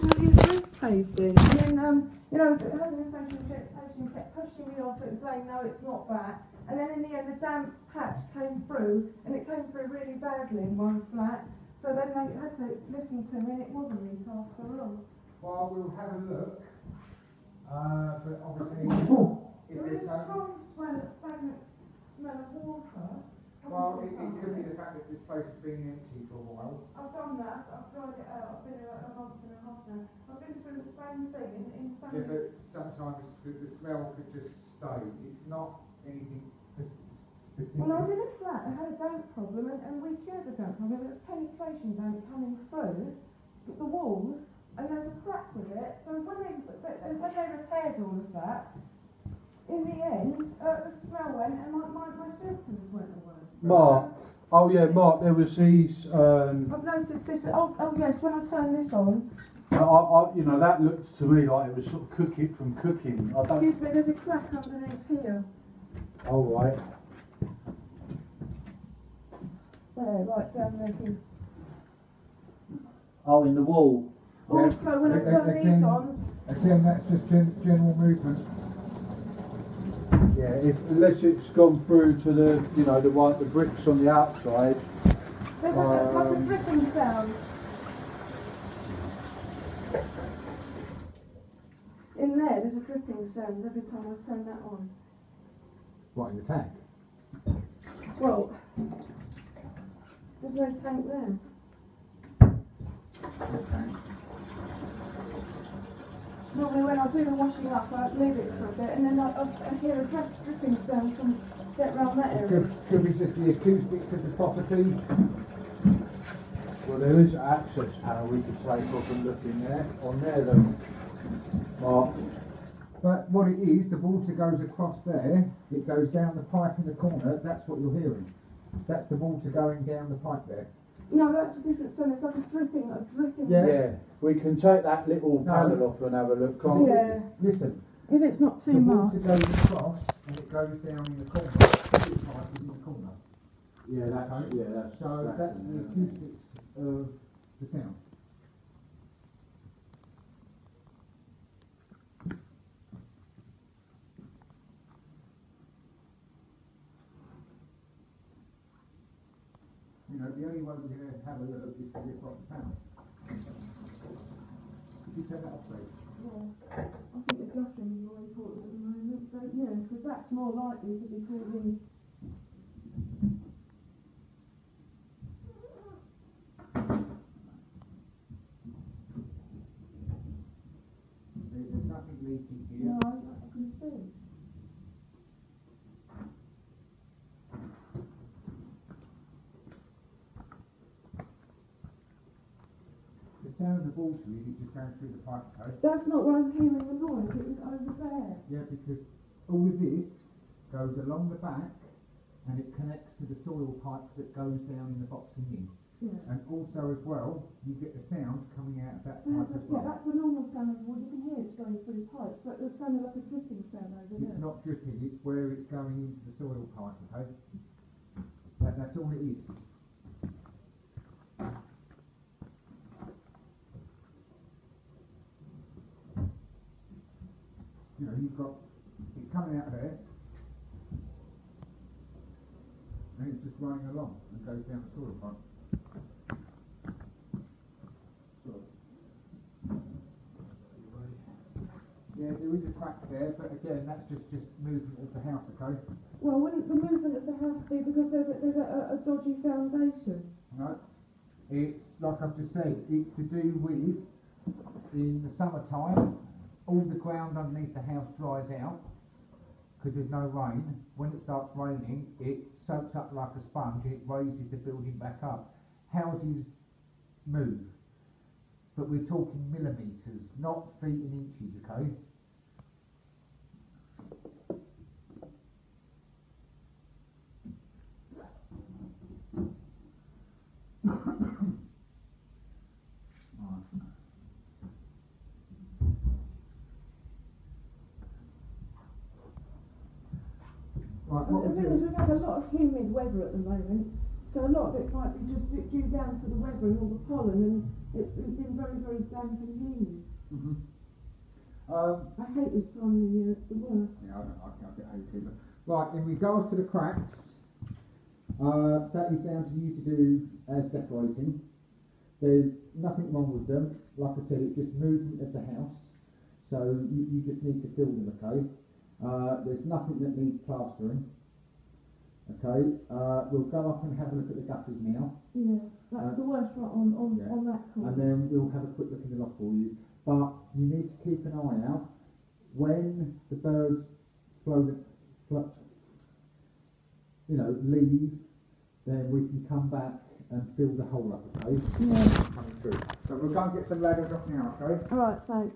his roof caved in. And then, you know, the housing association kept pushing me off and saying, no, it's not that. And then in the end, the damp patch came through, and it came through really badly in one flat. So then they had to listen to me, and it wasn't leak after all. Well, we'll have a look. But obviously, there is a strong stagnant smell of water. Well, it could be the fact that this place has been empty for a while. I've done that. I've dried it out. I've been here a month and a half now. I've been through the same thing in some. Yeah, but sometimes the smell could just stay. It's not anything specific. Well, I was in a flat that had a damp problem, and we cured the damp problem. There was penetration damp coming through the walls, and there was a crack with it. So when they repaired all of that, in the end, the smell went, and my symptoms went away. Mark. Oh yeah, Mark. There was these. I've noticed this. Oh yes. When I turn this on. You know, that looked to me like it was sort of cooking. Excuse me. There's a crack underneath here. Oh right. There, right down there. Here. Oh, in the wall. Also, when I turn these on. Again, that's just general movement. Yeah, unless it's gone through to the, you know, the bricks on the outside. There's a couple of dripping sounds. In there, there's a dripping sound every time I turn that on. What, in the tank? Well, there's no tank there. Okay. Normally when I do the washing up, I leave it for a bit, and then I hear a dripping sound from get round that area. Could be just the acoustics of the property. Well, there is access panel we could take off and look in there. On there though. Mark. But what it is, the water goes across there, it goes down the pipe in the corner, that's what you're hearing. That's the water going down the pipe there. No, that's a different sound. It's like a dripping. Yeah. We can take that little panel off and have a look. Yeah. Listen. If it's not too the much. The water goes across and it goes down in the corner. This pipe is in the corner. Yeah, that's so that's the acoustics of the sound. You know, the only way we're going to have a look is to lift off the panel. Could you turn that off, please? Yeah. I think the guttering is more important at the moment, but yeah, because that's more likely to be causing. There's nothing leaking here. No, I can see. The sound of water is it just going through the pipe code? That's not where I'm hearing the noise, it was over there. Yeah, because all of this goes along the back and it connects to the soil pipe that goes down in the boxing in. Yeah. And also as well, you get the sound coming out of that pipe as well. Yeah, that's the normal sound of water. You can hear it's going through the pipe, but it sounded like a dripping sound over there. It's not dripping, it's where it's going into the soil pipe, okay? That's all it is. You know, you've got it coming out of there, and it's just running along and goes down the soil pipe. Yeah, there is a crack there, but again, that's just movement of the house, okay? Well, wouldn't the movement of the house be because there's a dodgy foundation? No, it's like I've just said, it's to do with, in the summertime, all the ground underneath the house dries out because there's no rain. When it starts raining, it soaks up like a sponge and it raises the building back up. Houses move, but we're talking millimetres, not feet and inches, okay? Right, The thing is, we've had a lot of humid weather at the moment, So a lot of it might be just due down to the weather and all the pollen, and it's been very, very damp and humid. I hate this time of the year, it's the worst. Yeah, I can't get hay fever. Right, in regards to the cracks, that is down to you to do as decorating. There's nothing wrong with them. Like I said, it's just movement of the house. So you just need to fill them, okay? There's nothing that needs plastering. Okay, we'll go up and have a look at the gutters now. Yeah, that's the worst right on that corner. And then we'll have a quick look in the loft for you. But you need to keep an eye out when the birds leave, then we can come back and fill the hole up, okay? Yeah. Coming through. So we'll go and get some ladders off now, okay? Alright, thanks.